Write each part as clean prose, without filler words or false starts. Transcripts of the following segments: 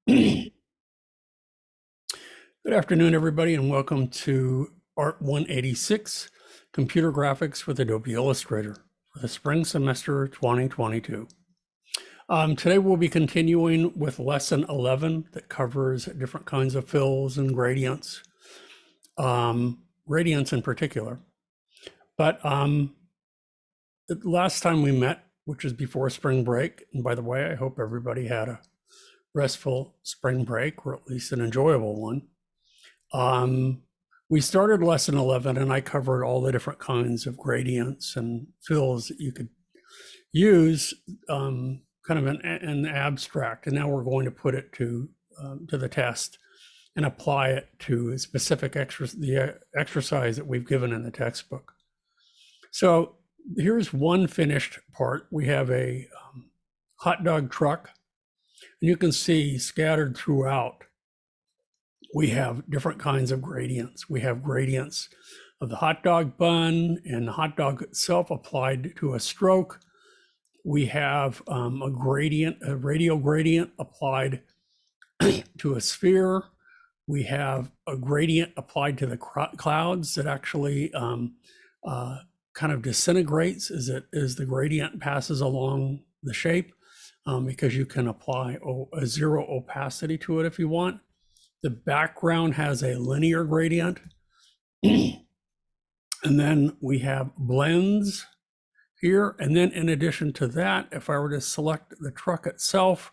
Good afternoon, everybody, and welcome to Art 186, Computer Graphics with Adobe Illustrator for the spring semester 2022. Today we'll be continuing with lesson 11 that covers different kinds of fills and gradients, gradients in particular. But last time we met, which is before spring break, and by the way, I hope everybody had a restful spring break, or at least an enjoyable one. We started lesson 11 and I covered all the different kinds of gradients and fills that you could use kind of an abstract. And now we're going to put it to the test and apply it to a specific exercise that we've given in the textbook. So here's one finished part. We have a hot dog truck, and you can see scattered throughout we have different kinds of gradients. We have gradients of the hot dog bun and the hot dog itself applied to a stroke. We have a radial gradient applied to a sphere. We have a gradient applied to the clouds that actually kind of disintegrates as the gradient passes along the shape, because you can apply a zero opacity to it if you want. The background has a linear gradient. And then we have blends here. And then in addition to that, if I were to select the truck itself,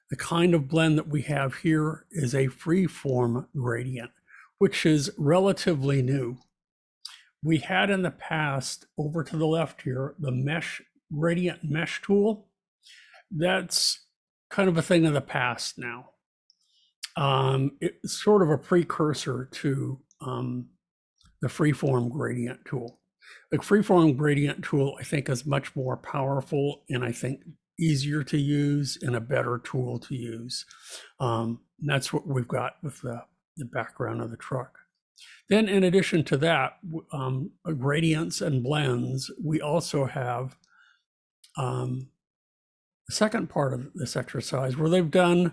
the kind of blend that we have here is a freeform gradient, which is relatively new. We had in the past, over to the left here, the gradient mesh tool. That's kind of a thing of the past now. It's sort of a precursor to the freeform gradient tool. The freeform gradient tool, I think, is much more powerful and I think easier to use and a better tool to use. That's what we've got with the background of the truck. Then in addition to that, gradients and blends, we also have the second part of this exercise where they've done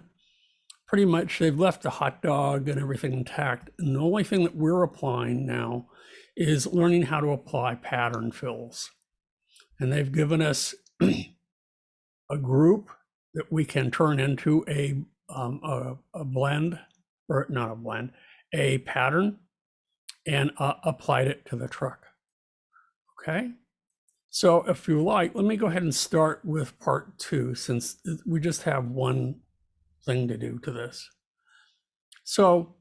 pretty much, they've left the hot dog and everything intact. And the only thing that we're applying now is learning how to apply pattern fills. And they've given us a group that we can turn into a blend, or not a blend, a pattern, and applied it to the truck. Okay. So if you like, let me go ahead and start with part 2, since we just have one thing to do to this. So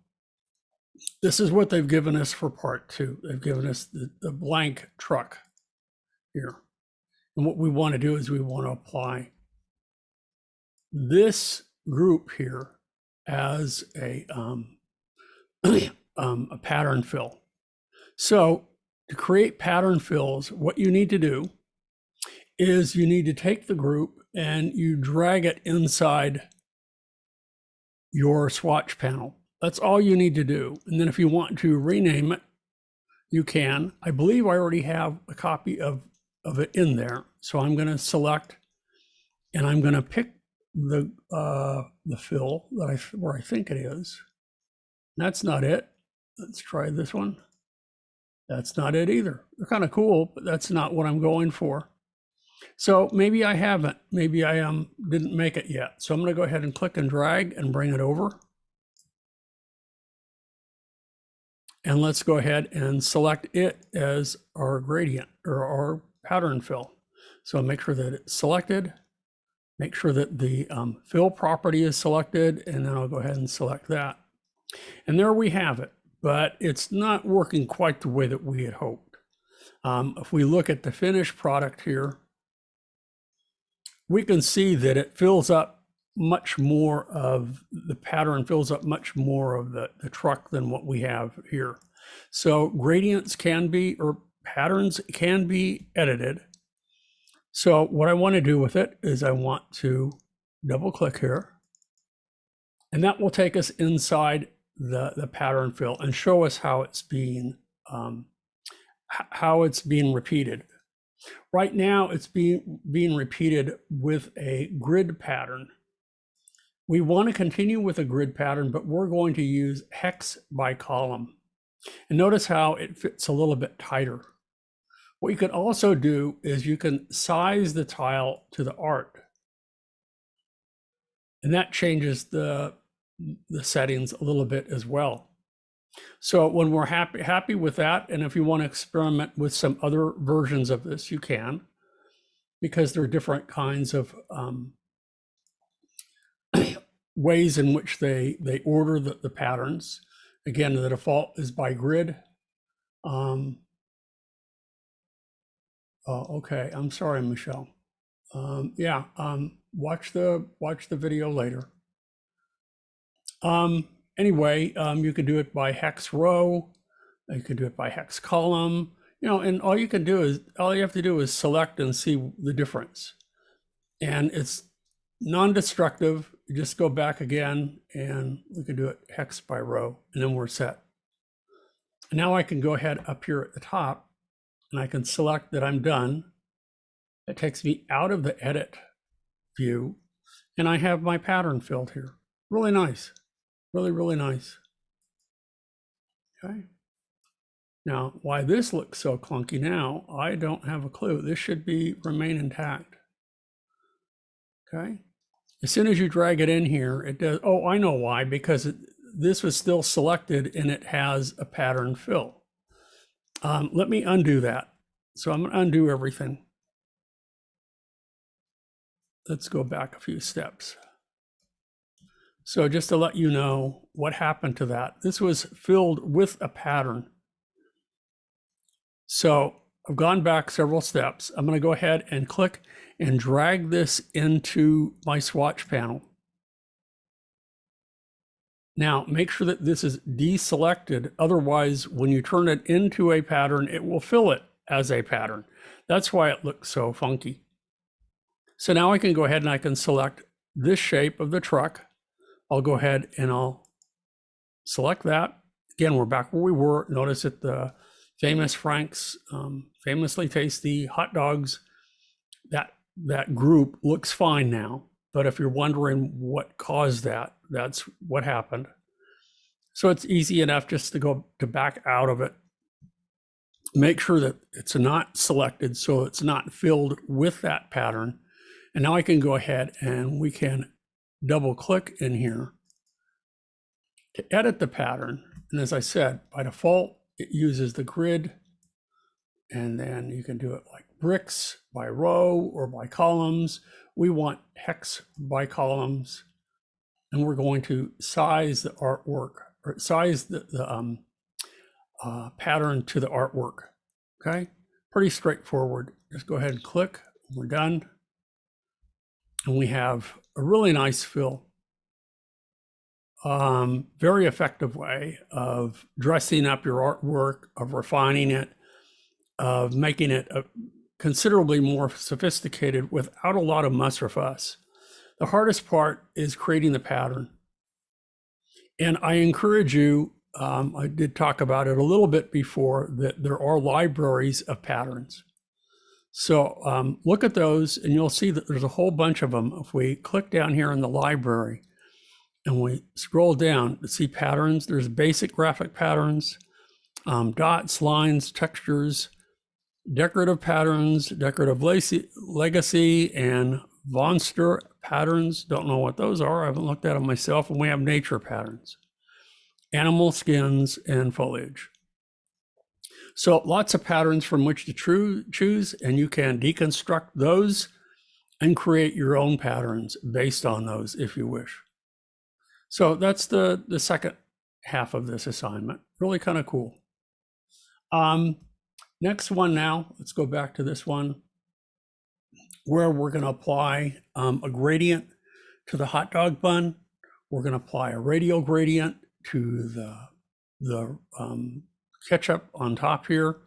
this is what they've given us for part 2. They've given us the blank truck here. And what we want to do is we want to apply this group here as a pattern fill. So to create pattern fills, what you need to do is you need to take the group and you drag it inside your swatch panel. That's all you need to do. And then if you want to rename it, you can. I believe I already have a copy of it in there. So I'm going to select and I'm going to pick the fill that where I think it is. That's not it. Let's try this one. That's not it either. They're kind of cool, but that's not what I'm going for. So maybe I haven't, maybe I didn't make it yet. So I'm going to go ahead and click and drag and bring it over. And let's go ahead and select it as our gradient or our pattern fill. So make sure that it's selected, make sure that the fill property is selected, and then I'll go ahead and select that. And there we have it, but it's not working quite the way that we had hoped. If we look at the finished product here, we can see that it fills up much more of the pattern, fills up much more of the truck than what we have here. So gradients can be, or patterns can be edited. So what I want to do with it is I want to double click here, and that will take us inside the pattern fill and show us how it's being repeated. Right now, it's being repeated with a grid pattern. We want to continue with a grid pattern, but we're going to use hex by column. And notice how it fits a little bit tighter. What you could also do is you can size the tile to the art. And that changes the settings a little bit as well. So when we're happy with that, and if you want to experiment with some other versions of this, you can, because there are different kinds of ways in which they order the patterns. Again, the default is by grid. Okay, I'm sorry, Michelle. Yeah, watch the video later. Anyway, you can do it by hex row. You can do it by hex column. You know, and all you have to do is select and see the difference. And it's non-destructive. You just go back again, and we can do it hex by row, and then we're set. Now I can go ahead up here at the top, and I can select that I'm done. It takes me out of the edit view, and I have my pattern filled here. Really nice. Really, really nice. Okay. Now, why this looks so clunky now, I don't have a clue. This should remain intact. Okay. As soon as you drag it in here, it does. Oh, I know why, because this was still selected and it has a pattern fill. Let me undo that. So I'm going to undo everything. Let's go back a few steps. So just to let you know what happened to that, this was filled with a pattern. So I've gone back several steps. I'm going to go ahead and click and drag this into my swatch panel. Now, make sure that this is deselected. Otherwise, when you turn it into a pattern, it will fill it as a pattern. That's why it looks so funky. So now I can go ahead and I can select this shape of the truck. I'll go ahead and I'll select that. Again, we're back where we were. Notice that the famous Frank's famously tasty hot dogs, that group looks fine now. But if you're wondering what caused that, that's what happened. So it's easy enough just to go to back out of it. Make sure that it's not selected so it's not filled with that pattern. And now I can go ahead and we can double click in here to edit the pattern. And as I said, by default, it uses the grid. And then you can do it like bricks by row or by columns. We want hex by columns. And we're going to size the artwork, or size the pattern to the artwork. Okay, pretty straightforward. Just go ahead and click. We're done. And we have a really nice fill. Very effective way of dressing up your artwork, of refining it, of making it considerably more sophisticated without a lot of muss or fuss. The hardest part is creating the pattern. And I encourage you, I did talk about it a little bit before, that there are libraries of patterns. So look at those and you'll see that there's a whole bunch of them. If we click down here in the library and we scroll down to see patterns, there's basic graphic patterns, dots, lines, textures, decorative patterns, decorative legacy, and Vonster patterns. Don't know what those are. I haven't looked at them myself. And we have nature patterns, animal skins, and foliage. So lots of patterns from which to choose, and you can deconstruct those and create your own patterns based on those if you wish. So that's the second half of this assignment. Really kind of cool. Next one now, let's go back to this one where we're going to apply a gradient to the hot dog bun. We're going to apply a radial gradient to the ketchup on top here.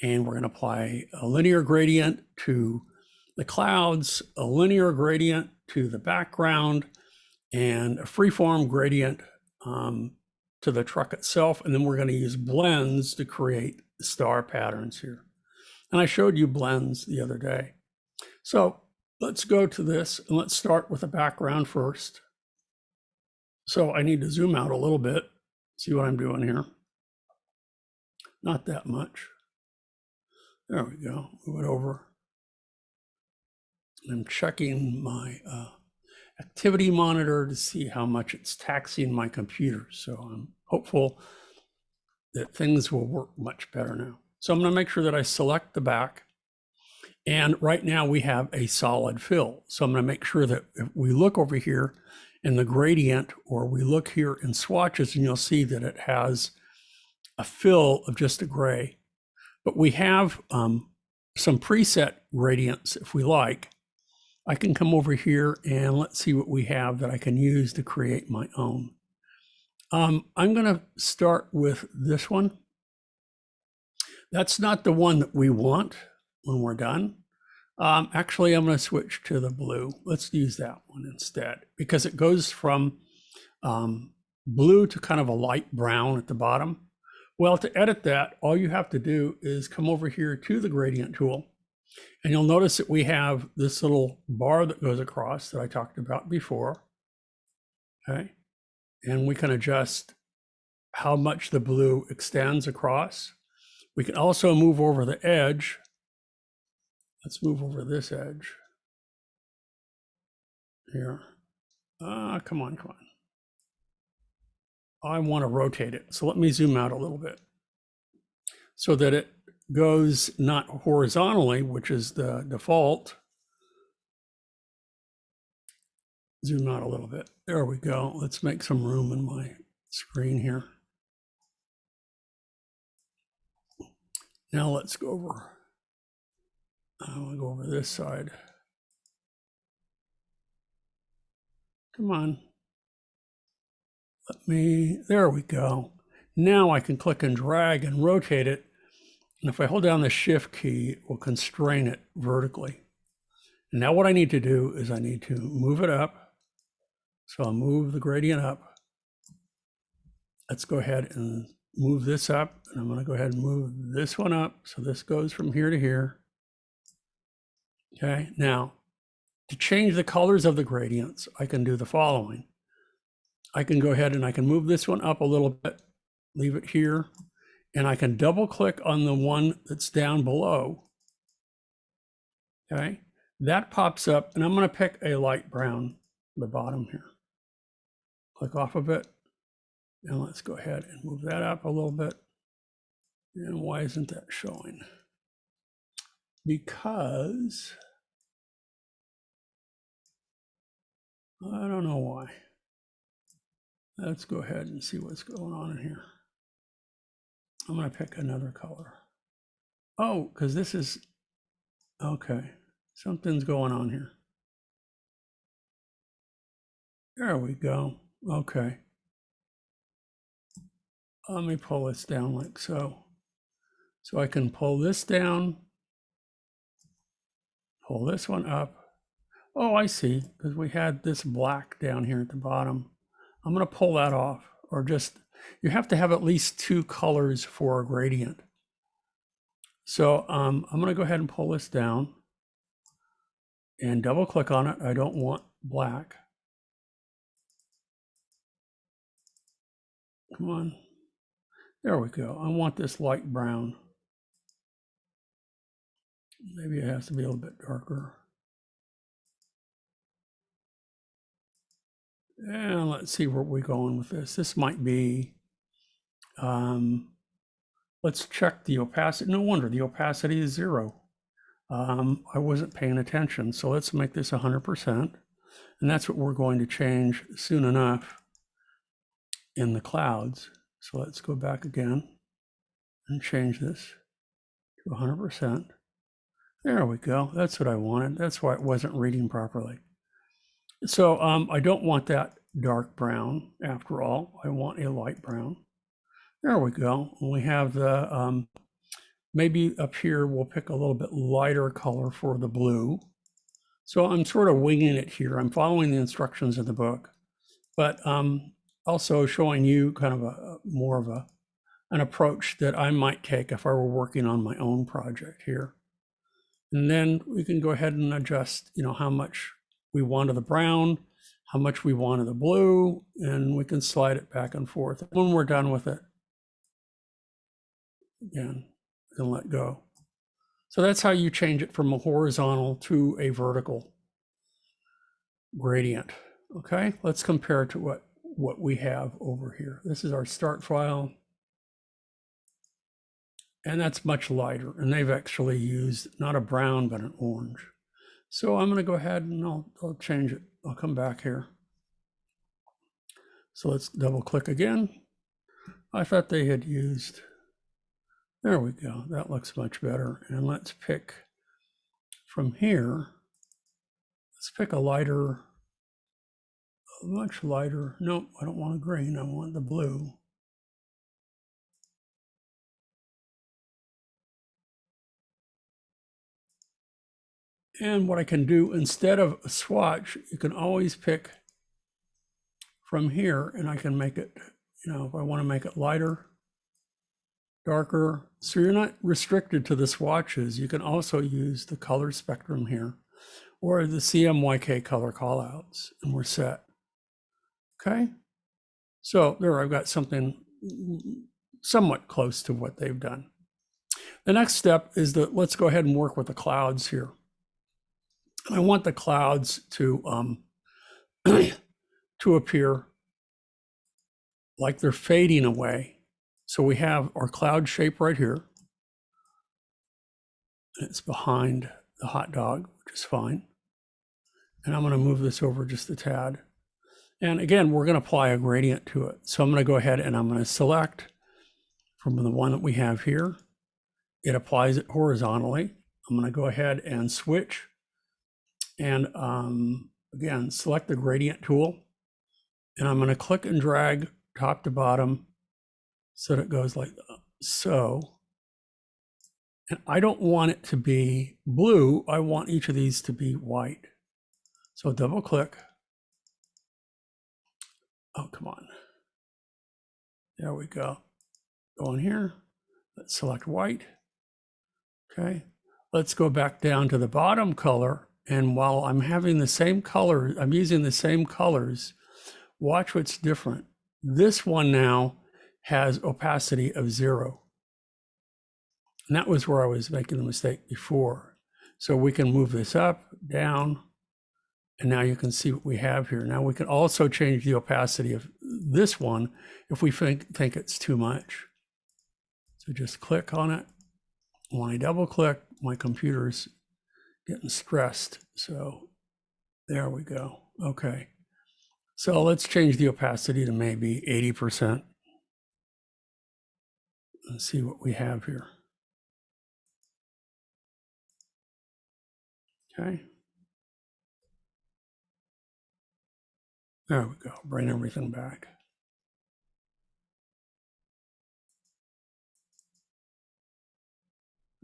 And we're going to apply a linear gradient to the clouds, a linear gradient to the background, and a freeform gradient to the truck itself. And then we're going to use blends to create star patterns here. And I showed you blends the other day. So let's go to this and let's start with the background first. So I need to zoom out a little bit, see what I'm doing here. Not that much. There we go. Move it over. I'm checking my activity monitor to see how much it's taxing my computer. So I'm hopeful that things will work much better now. So I'm going to make sure that I select the back. And right now we have a solid fill. So I'm going to make sure that if we look over here in the gradient, or we look here in swatches, and you'll see that it has a fill of just a gray. But we have some preset gradients if we like. I can come over here and let's see what we have that I can use to create my own. I'm going to start with this one. That's not the one that we want when we're done. Actually, I'm going to switch to the blue. Let's use that one instead, because it goes from blue to kind of a light brown at the bottom. Well, to edit that, all you have to do is come over here to the gradient tool, and you'll notice that we have this little bar that goes across that I talked about before. Okay. And we can adjust how much the blue extends across. We can also move over the edge. Let's move over this edge here. Come on. I want to rotate it. So let me zoom out a little bit so that it goes not horizontally, which is the default. Zoom out a little bit. There we go. Let's make some room in my screen here. Now let's go over. I want to go over this side. Come on. There we go. Now I can click and drag and rotate it. And if I hold down the shift key, it will constrain it vertically. And now what I need to do is I need to move it up. So I'll move the gradient up. Let's go ahead and move this up. And I'm going to go ahead and move this one up. So this goes from here to here. Okay, now to change the colors of the gradients, I can do the following. I can go ahead and I can move this one up a little bit, leave it here, and I can double click on the one that's down below. Okay, that pops up, and I'm going to pick a light brown at the bottom here. Click off of it, and let's go ahead and move that up a little bit. And why isn't that showing? Because I don't know why. Let's go ahead and see what's going on in here. I'm going to pick another color. Oh, because this is, okay, something's going on here. There we go. Okay. Let me pull this down like so. So I can pull this down, pull this one up. Oh, I see, because we had this black down here at the bottom. I'm going to pull that off, or just, you have to have at least two colors for a gradient. So I'm going to go ahead and pull this down and double click on it. I don't want black. Come on. There we go. I want this light brown. Maybe it has to be a little bit darker. And let's see where we're going with this. This might be, let's check the opacity. No wonder the opacity is 0. I wasn't paying attention. So let's make this 100%. And that's what we're going to change soon enough in the clouds. So let's go back again and change this to 100%. There we go. That's what I wanted. That's why it wasn't reading properly. So I don't want that dark brown after all. I want a light brown. There we go. And we have the, maybe up here we'll pick a little bit lighter color for the blue. So I'm sort of winging it here. I'm following the instructions in the book, but also showing you kind of more of an approach that I might take if I were working on my own project here. And then we can go ahead and adjust, how much we want of the brown, how much we want of the blue, and we can slide it back and forth. When we're done with it, again, we can let go. So that's how you change it from a horizontal to a vertical gradient. Okay, let's compare it to what we have over here. This is our start file. And that's much lighter. And they've actually used not a brown, but an orange. So I'm going to go ahead and I'll change it. I'll come back here. So let's double click again. I thought they had used, there we go. That looks much better. And let's pick from here. Let's pick a lighter, much lighter. Nope, I don't want a green. I want the blue. And what I can do, instead of a swatch, you can always pick from here, and I can make it, if I want to make it lighter, darker. So you're not restricted to the swatches. You can also use the color spectrum here or the CMYK color callouts, and we're set. Okay. So there, I've got something somewhat close to what they've done. The next step is that let's go ahead and work with the clouds here. I want the clouds to to appear like they're fading away. So we have our cloud shape right here. It's behind the hot dog, which is fine. And I'm going to move this over just a tad. And again, we're going to apply a gradient to it. So I'm going to go ahead and I'm going to select from the one that we have here. It applies it horizontally. I'm going to go ahead and switch. And again, select the gradient tool. And I'm going to click and drag top to bottom so that it goes like so. And I don't want it to be blue. I want each of these to be white. So double click. Oh, come on. There we go. Go in here. Let's select white. Okay. Let's go back down to the bottom color. And while I'm having the same color, I'm using the same colors, watch what's different. This one now has opacity of 0. And that was where I was making the mistake before. So we can move this up, down, and now you can see what we have here. Now we can also change the opacity of this one if we think it's too much. So just click on it. When I double click, my computer's getting stressed. So there we go. Okay. So let's change the opacity to maybe 80%. Let's see what we have here. Okay. There we go. Bring everything back.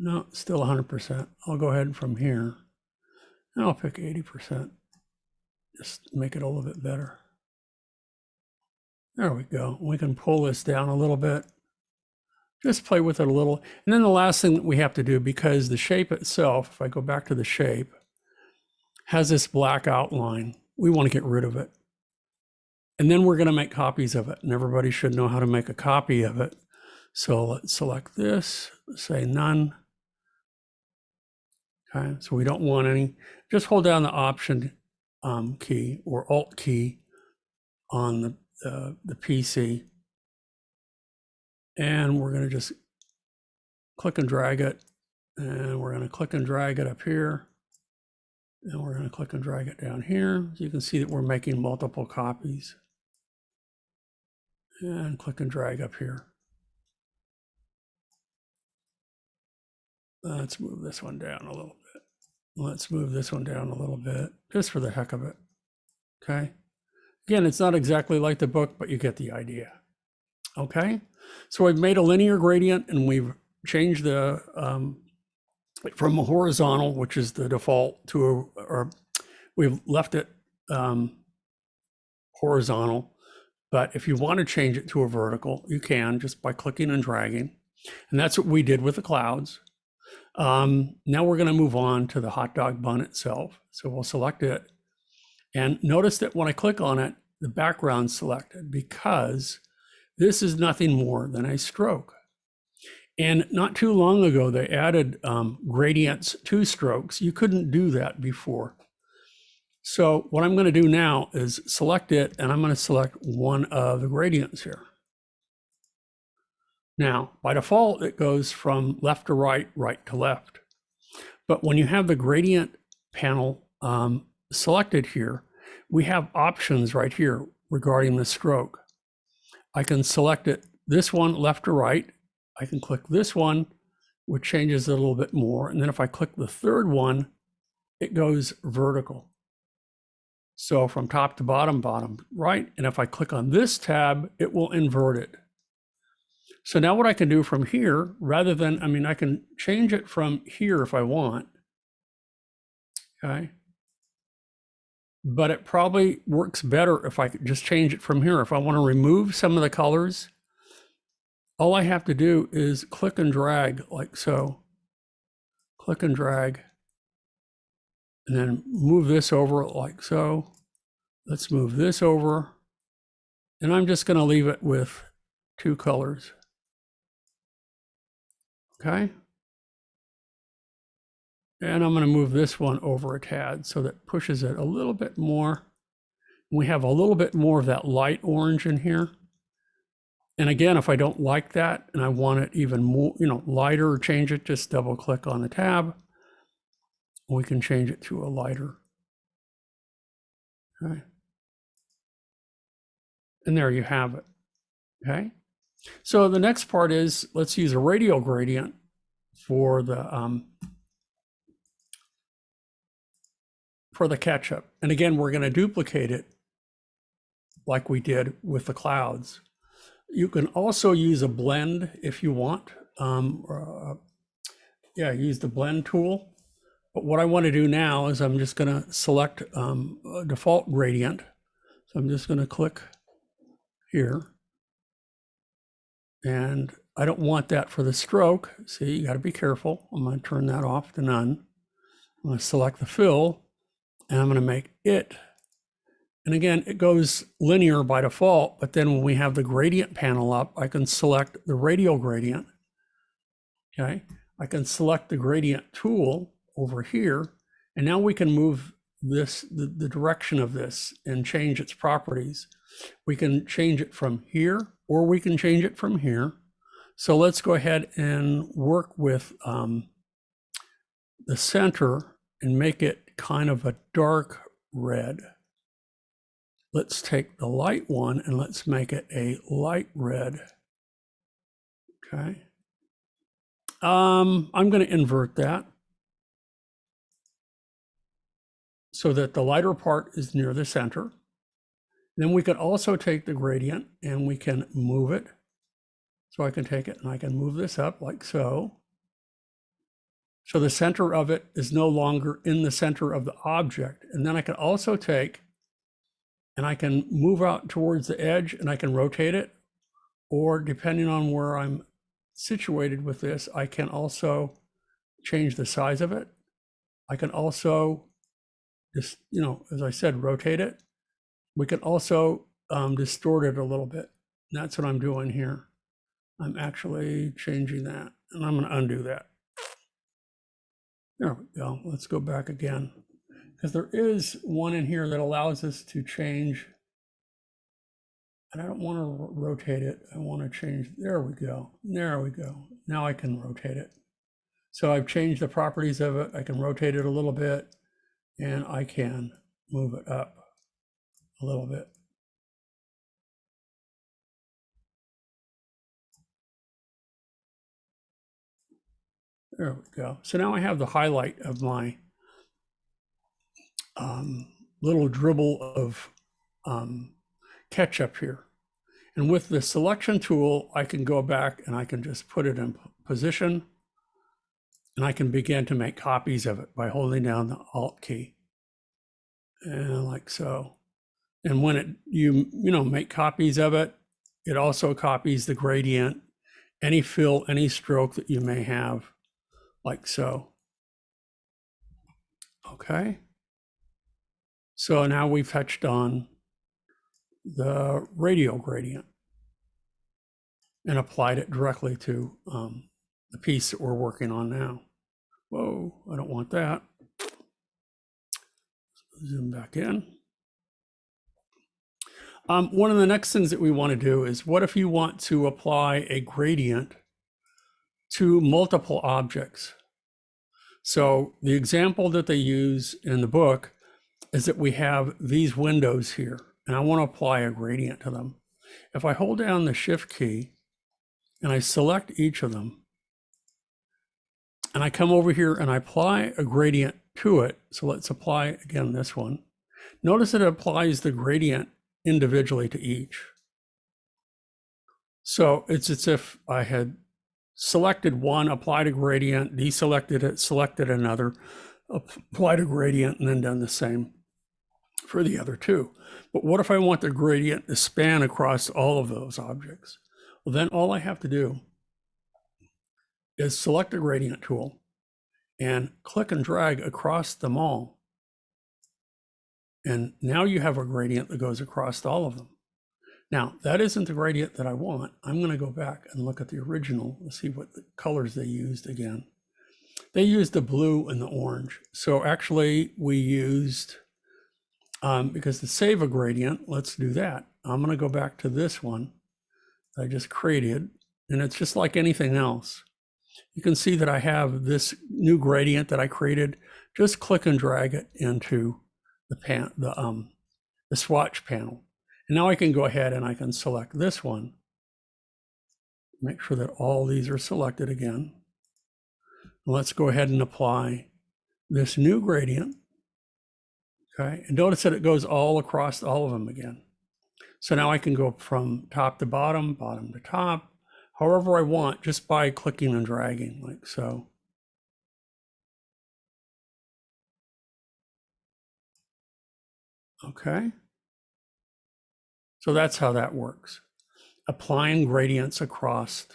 No, still 100%. I'll go ahead from here and I'll pick 80%. Just make it a little bit better. There we go. We can pull this down a little bit. Just play with it a little. And then the last thing that we have to do, because the shape itself, if I go back to the shape, has this black outline. We want to get rid of it. And then we're going to make copies of it. And everybody should know how to make a copy of it. So let's select this, say none. Okay, so we don't want any. Just hold down the Option key or Alt key on the PC. And we're going to just click and drag it. And we're going to click and drag it up here. And we're going to click and drag it down here. So you can see that we're making multiple copies. And click and drag up here. Let's move this one down a little bit. Let's move this one down a little bit, just for the heck of it. Okay. Again, it's not exactly like the book, but you get the idea. Okay. So we've made a linear gradient and we've changed the from a horizontal, which is the default, to or we've left it horizontal. But if you want to change it to a vertical, you can just by clicking and dragging. And that's what we did with the clouds. Now we're going to move on to the hot dog bun itself. So we'll select it. And notice that when I click on it, the background's selected because this is nothing more than a stroke. And not too long ago, they added gradients to strokes. You couldn't do that before. So what I'm going to do now is select it, and I'm going to select one of the gradients here. Now, by default, it goes from left to right, right to left. But when you have the gradient panel selected here, we have options right here regarding the stroke. I can select it, this one left to right. I can click this one, which changes it a little bit more. And then if I click the third one, it goes vertical. So from top to bottom, bottom right. And if I click on this tab, it will invert it. So now what I can do from here, rather than, I can change it from here if I want. Okay. But it probably works better if I just change it from here. If I want to remove some of the colors, all I have to do is click and drag like so. Click and drag. And then move this over like so. Let's move this over. And I'm just going to leave it with 2 colors. Okay. And I'm going to move this one over a tad so that pushes it a little bit more. We have a little bit more of that light orange in here. And again, if I don't like that and I want it even more, lighter, or change it, just double click on the tab. We can change it to a lighter. Okay. And there you have it. Okay. So the next part is, let's use a radial gradient for the ketchup. And again, we're going to duplicate it like we did with the clouds. You can also use a blend if you want. Use the blend tool. But what I want to do now is I'm just going to select a default gradient. So I'm just going to click here. And I don't want that for the stroke. See, you got to be careful. I'm going to turn that off to none. I'm going to select the fill, and I'm going to make it. And again, it goes linear by default, but then when we have the gradient panel up, I can select the radial gradient. Okay, I can select the gradient tool over here, and now we can move this, the direction of this, and change its properties. We can change it from here, or we can change it from here. So let's go ahead and work with the center and make it kind of a dark red. Let's take the light one and let's make it a light red. Okay. I'm going to invert that so that the lighter part is near the center. Then we could also take the gradient and we can move it. So I can take it and I can move this up like so. So the center of it is no longer in the center of the object. And then I can also take and I can move out towards the edge and I can rotate it. Or depending on where I'm situated with this, I can also change the size of it. I can also just, as I said, rotate it. We can also distort it a little bit. And that's what I'm doing here. I'm actually changing that, and I'm going to undo that. There we go. Let's go back again, because there is one in here that allows us to change, and I don't want to rotate it. I want to change. There we go. There we go. Now I can rotate it. So I've changed the properties of it. I can rotate it a little bit, and I can move it up a little bit. There we go. So now I have the highlight of my little dribble of ketchup here. And with the selection tool, I can go back and I can just put it in position, and I can begin to make copies of it by holding down the Alt key. And like so. And when you make copies of it, it also copies the gradient, any fill, any stroke that you may have, like so. Okay. So now we've touched on the radial gradient and applied it directly to the piece that we're working on now. Whoa, I don't want that. Zoom back in. One of the next things that we want to do is, what if you want to apply a gradient to multiple objects? So the example that they use in the book is that we have these windows here, and I want to apply a gradient to them. If I hold down the Shift key and I select each of them, and I come over here and I apply a gradient to it. So let's apply again this one. Notice that it applies the gradient individually to each. So it's as if I had selected one, applied a gradient, deselected it, selected another, applied a gradient, and then done the same for the other two. But what if I want the gradient to span across all of those objects? Well, then all I have to do is select the gradient tool and click and drag across them all. And now you have a gradient that goes across all of them. Now, that isn't the gradient that I want. I'm going to go back and look at the original and see what the colors they used again. They used the blue and the orange. So actually we used, because to save a gradient, let's do that. I'm going to go back to this one that I just created, and it's just like anything else. You can see that I have this new gradient that I created. Just click and drag it into the swatch panel. And now I can go ahead and I can select this one. Make sure that all these are selected again. Let's go ahead and apply this new gradient. Okay, and notice that it goes all across all of them again. So now I can go from top to bottom, bottom to top, however I want, just by clicking and dragging, like so. Okay. So that's how that works. Applying gradients across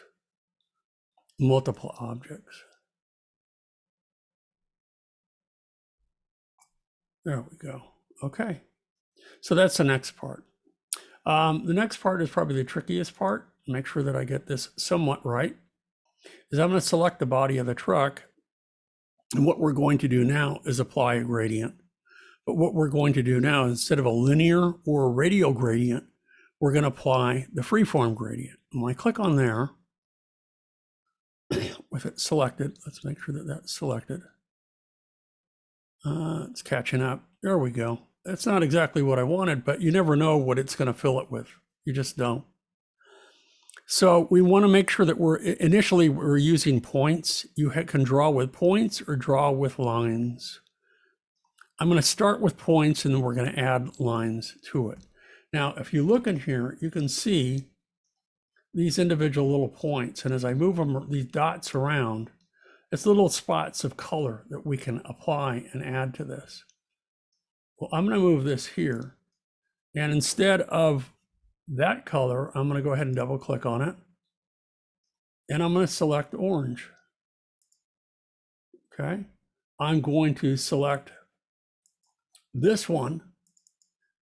multiple objects. There we go. Okay. So that's the next part. The next part is probably the trickiest part. Make sure that I get this somewhat right. Is I'm going to select the body of the truck. And what we're going to do now is apply a gradient. But what we're going to do now, instead of a linear or a radial gradient, we're going to apply the freeform gradient. And when I click on there, with it selected, let's make sure that that's selected. It's catching up. There we go. That's not exactly what I wanted, but you never know what it's going to fill it with. You just don't. So we want to make sure that initially we're using points. You can draw with points or draw with lines. I'm going to start with points and then we're going to add lines to it. Now, if you look in here, you can see these individual little points. And as I move them, these dots around, it's little spots of color that we can apply and add to this. Well, I'm going to move this here. And instead of that color, I'm going to go ahead and double click on it. And I'm going to select orange. Okay. I'm going to select this one.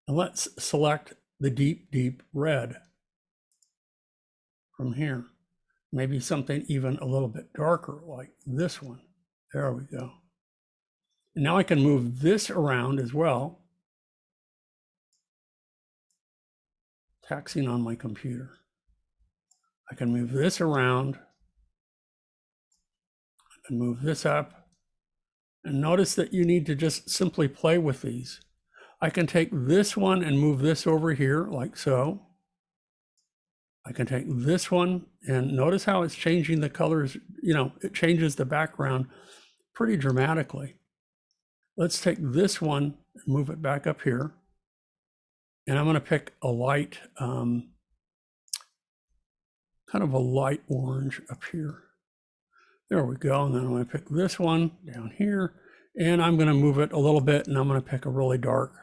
And let's select the deep, deep red from here. Maybe something even a little bit darker like this one. There we go. And now I can move this around as well. Taxing on my computer. I can move this around. I can move this up. And notice that you need to just simply play with these. I can take this one and move this over here like so. I can take this one and notice how it's changing the colors. You know, it changes the background pretty dramatically. Let's take this one and move it back up here. And I'm going to pick a light, kind of a light orange up here. There we go. And then I'm going to pick this one down here. And I'm going to move it a little bit. And I'm going to pick a really dark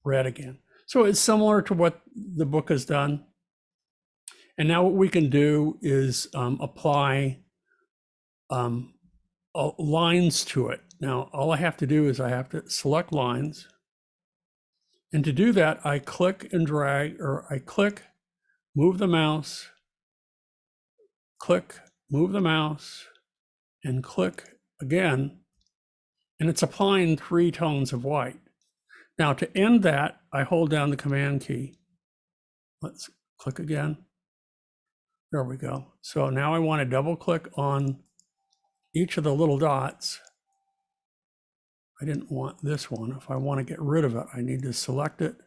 red again. So it's similar to what the book has done. And now what we can do is apply lines to it. Now, all I have to do is I have to select lines. And to do that, I click and drag, or I click, move the mouse, click, move the mouse, and click again. And it's applying 3 tones of white. Now to end that, I hold down the Command key. Let's click again. There we go. So now I want to double click on each of the little dots. I didn't want this one. If I want to get rid of it, I need to select it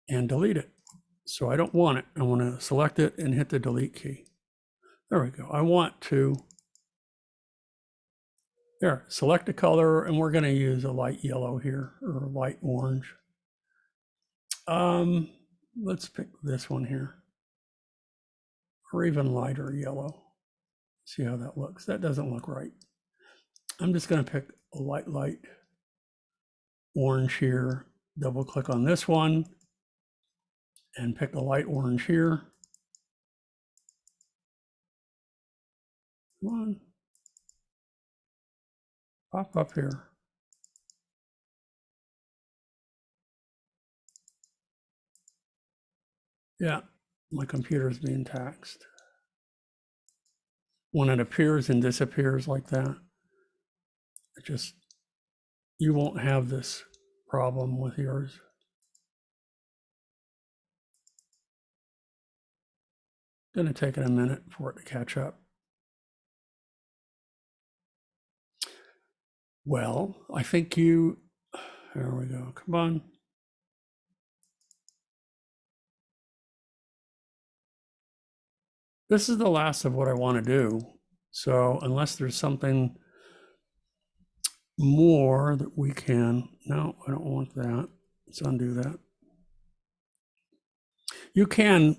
and delete it. So I don't want it. I want to select it and hit the delete key. There we go. I want to, there, select a color, and we're going to use a light yellow here, or a light orange. Let's pick this one here, or even lighter yellow. See how that looks. That doesn't look right. I'm just going to pick a light orange here, double click on this one, and pick a light orange here. Come on. Pop up here. Yeah, my computer is being taxed. When it appears and disappears like that, it just, you won't have this problem with yours. Going to take it a minute for it to catch up. Well, I think you, there we go, come on. This is the last of what I want to do. So unless there's something more that we can, no, I don't want that. Let's undo that. You can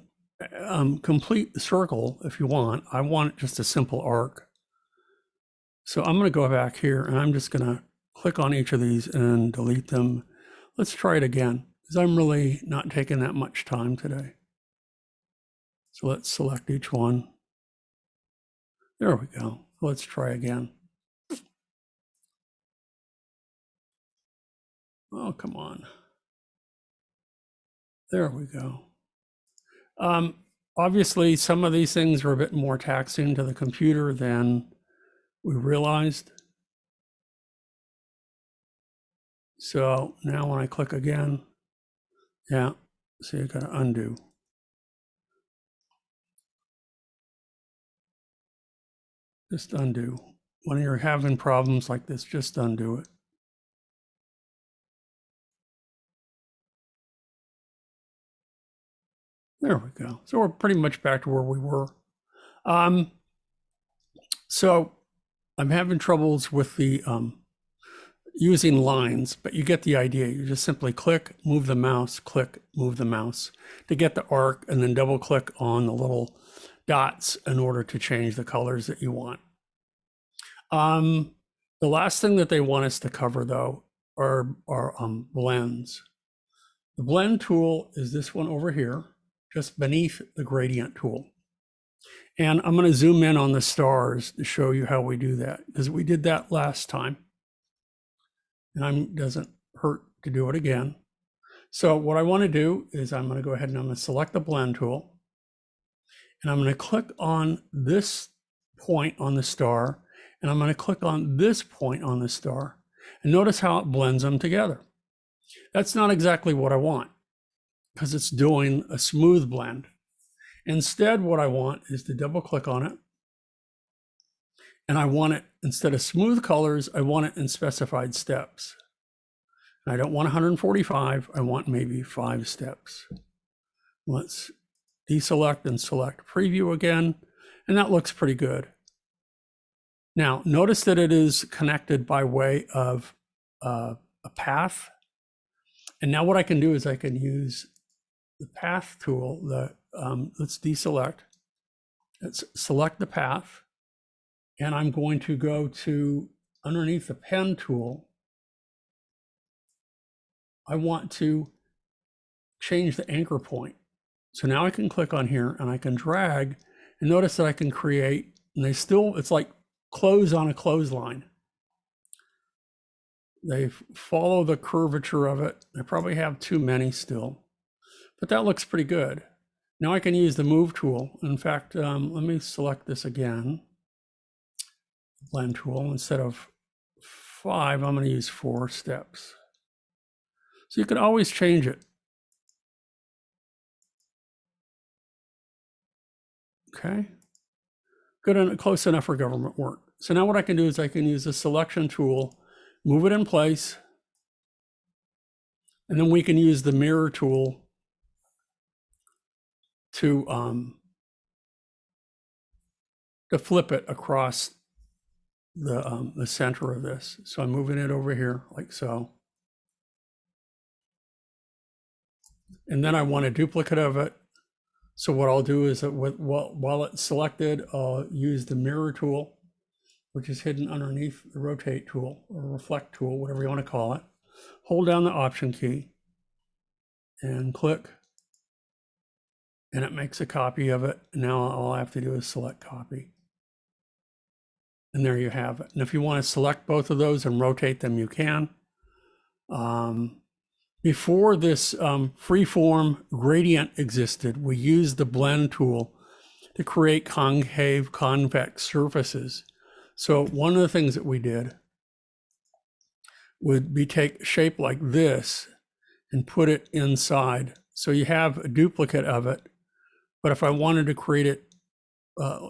complete the circle if you want. I want just a simple arc. So I'm going to go back here and I'm just going to click on each of these and delete them. Let's try it again, because I'm really not taking that much time today. So let's select each one. There we go. Let's try again. Oh, come on. There we go. Obviously, some of these things are a bit more taxing to the computer than we realized. So now when I click again, yeah, so you gotta undo. Just undo. When you're having problems like this, just undo it. There we go. So we're pretty much back to where we were. So I'm having troubles with the using lines, but you get the idea. You just simply click, move the mouse, click, move the mouse to get the arc, and then double click on the little dots in order to change the colors that you want. The last thing that they want us to cover though are blends. The blend tool is this one over here, just beneath the gradient tool. And I'm going to zoom in on the stars to show you how we do that, because we did that last time. And it doesn't hurt to do it again. So what I want to do is I'm going to go ahead and I'm going to select the blend tool. And I'm going to click on this point on the star. And I'm going to click on this point on the star. And notice how it blends them together. That's not exactly what I want, because it's doing a smooth blend. Instead, what I want is to double click on it. And I want it, instead of smooth colors, I want it in specified steps. And I don't want 145, I want maybe 5 steps. Let's deselect and select preview again, and that looks pretty good. Now, notice that it is connected by way of a path. And now what I can do is I can use the path tool, let's deselect, let's select the path. And I'm going to go to underneath the pen tool. I want to change the anchor point. So now I can click on here and I can drag, and notice that I can create, and they still, it's like close on a clothesline. They follow the curvature of it. I probably have too many still, but that looks pretty good. Now I can use the move tool. In fact, let me select this again. Blend tool. Instead of 5, I'm going to use 4 steps. So you can always change it. Okay. Good and close enough for government work. So now what I can do is I can use the selection tool, move it in place, and then we can use the mirror tool to flip it across the center of this. So I'm moving it over here like so. And then I want a duplicate of it. So what I'll do is that while it's selected, I'll use the mirror tool, which is hidden underneath the rotate tool or reflect tool, whatever you want to call it. Hold down the option key and click, and it makes a copy of it. Now all I have to do is select copy. And there you have it. And if you want to select both of those and rotate them, you can. Before this freeform gradient existed, we used the blend tool to create concave, convex surfaces. So one of the things that we did would be take a shape like this and put it inside. So you have a duplicate of it, but if I wanted to create it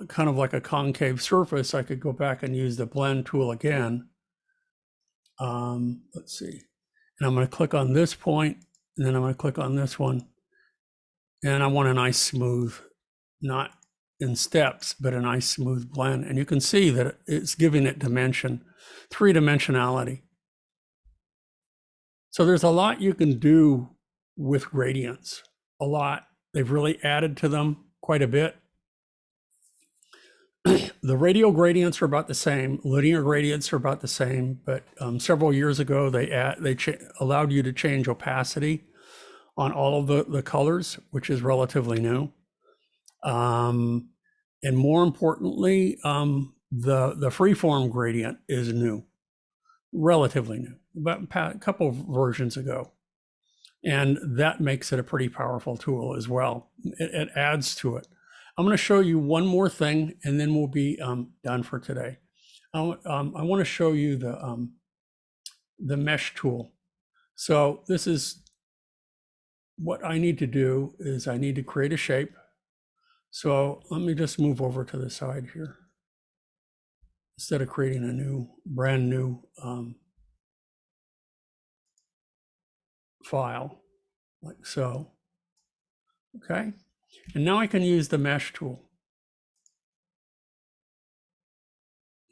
kind of like a concave surface, I could go back and use the blend tool again. Let's see. And I'm going to click on this point, and then I'm going to click on this one. And I want a nice smooth, not in steps, but a nice smooth blend. And you can see that it's giving it dimension, 3-dimensionality. So there's a lot you can do with gradients, a lot. They've really added to them quite a bit. The radial gradients are about the same. Linear gradients are about the same, but several years ago, they allowed you to change opacity on all of the colors, which is relatively new. And more importantly, the freeform gradient is new, relatively new, about a couple of versions ago. And that makes it a pretty powerful tool as well. It adds to it. I'm going to show you one more thing, and then we'll be done for today. I want to show you the mesh tool. So this is what I need to do is I need to create a shape. So let me just move over to the side here. Instead of creating a brand new file, like so. Okay. And now I can use the mesh tool.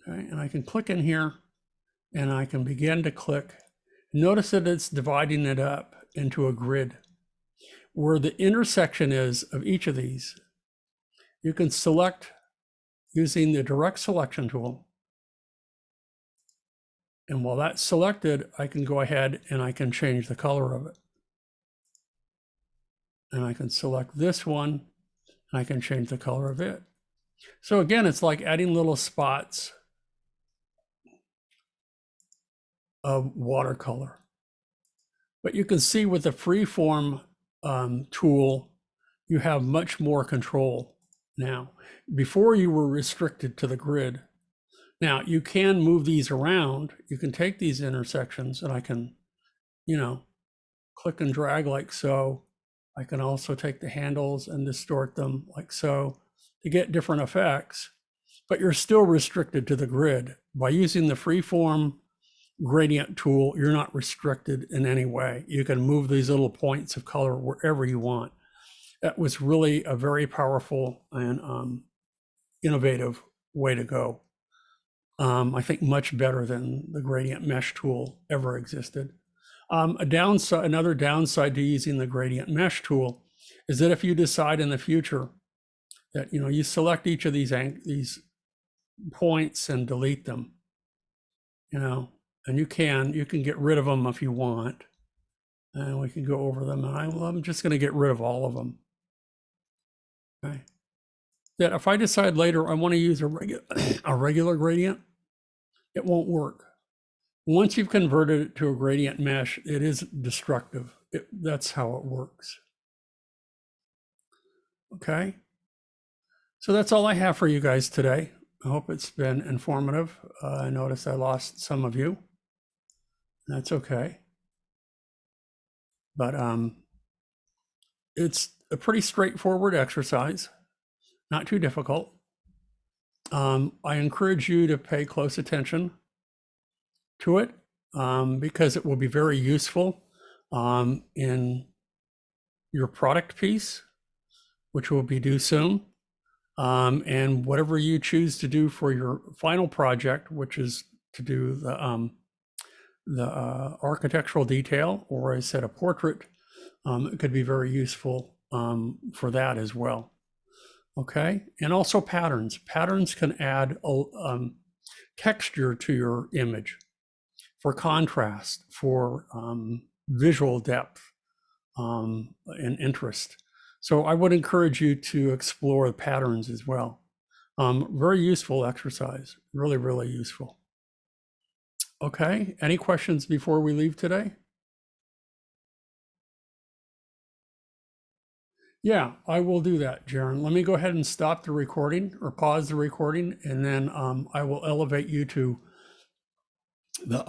Okay, and I can click in here and I can begin to click. Notice that it's dividing it up into a grid. Where the intersection is of each of these, you can select using the direct selection tool. And while that's selected, I can go ahead and I can change the color of it. And I can select this one, and I can change the color of it. So again, it's like adding little spots of watercolor. But you can see with the freeform tool, you have much more control now. Before you were restricted to the grid. Now you can move these around. You can take these intersections and I can, click and drag like so. I can also take the handles and distort them like so to get different effects, but you're still restricted to the grid. By using the freeform gradient tool, you're not restricted in any way. You can move these little points of color wherever you want. That was really a very powerful and innovative way to go. I think much better than the gradient mesh tool ever existed. Another downside to using the gradient mesh tool is that if you decide in the future that you select each of these points and delete them, and you can get rid of them if you want, and we can go over them. And I'm just going to get rid of all of them. Okay. That if I decide later I want to use a regular gradient, it won't work Once you've converted it to a gradient mesh, it is destructive. That's how it works. Okay. So that's all I have for you guys today. I hope it's been informative. I noticed I lost some of you. That's okay. But it's a pretty straightforward exercise, not too difficult. I encourage you to pay close attention to it because it will be very useful in your product piece, which will be due soon. And whatever you choose to do for your final project, which is to do the architectural detail, or I said a portrait, it could be very useful for that as well. Okay, and also patterns. Patterns can add texture to your image for contrast, for visual depth and interest. So I would encourage you to explore patterns as well. Very useful exercise, really, really useful. Okay, any questions before we leave today? Yeah, I will do that, Jaron. Let me go ahead and stop the recording or pause the recording, and then I will elevate you to the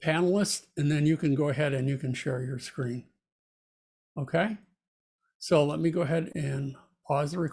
panelist, and then you can go ahead and you can share your screen. Okay, so let me go ahead and pause the recording.